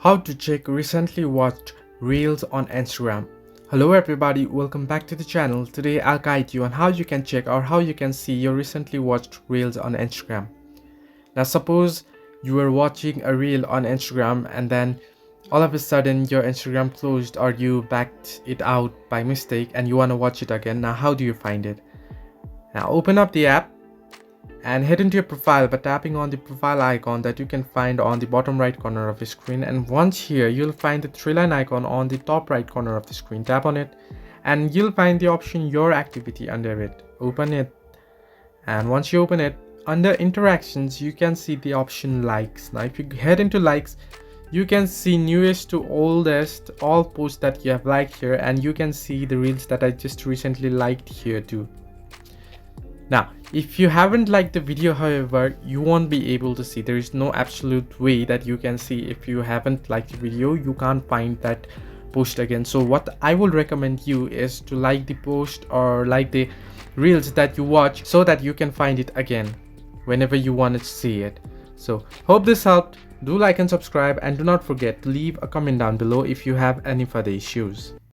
How to check recently watched reels on Instagram. Hello everybody, welcome back to the channel. Today I'll guide you on how you can check or how you can see your recently watched reels on Instagram. Now suppose you were watching a reel on Instagram and then all of a sudden your Instagram closed or you backed it out by mistake and you want to watch it again. Now how do you find it? Now open up the app and head into your profile by tapping on the profile icon that you can find on the bottom right corner of the screen, and once here you'll find the three line icon on the top right corner of the screen. Tap on it and you'll find the option your activity under it. Open it, and once you open it, under interactions you can see the option likes. Now if you head into likes, you can see newest to oldest all posts that you have liked here, and you can see the reels that I just recently liked here too. Now, if you haven't liked the video, however, you won't be able to see. There is no absolute way that you can see. If you haven't liked the video, you can't find that post again. So what I will recommend you is to like the post or like the reels that you watch so that you can find it again whenever you want to see it. So hope this helped. Do like and subscribe, and do not forget to leave a comment down below if you have any further issues.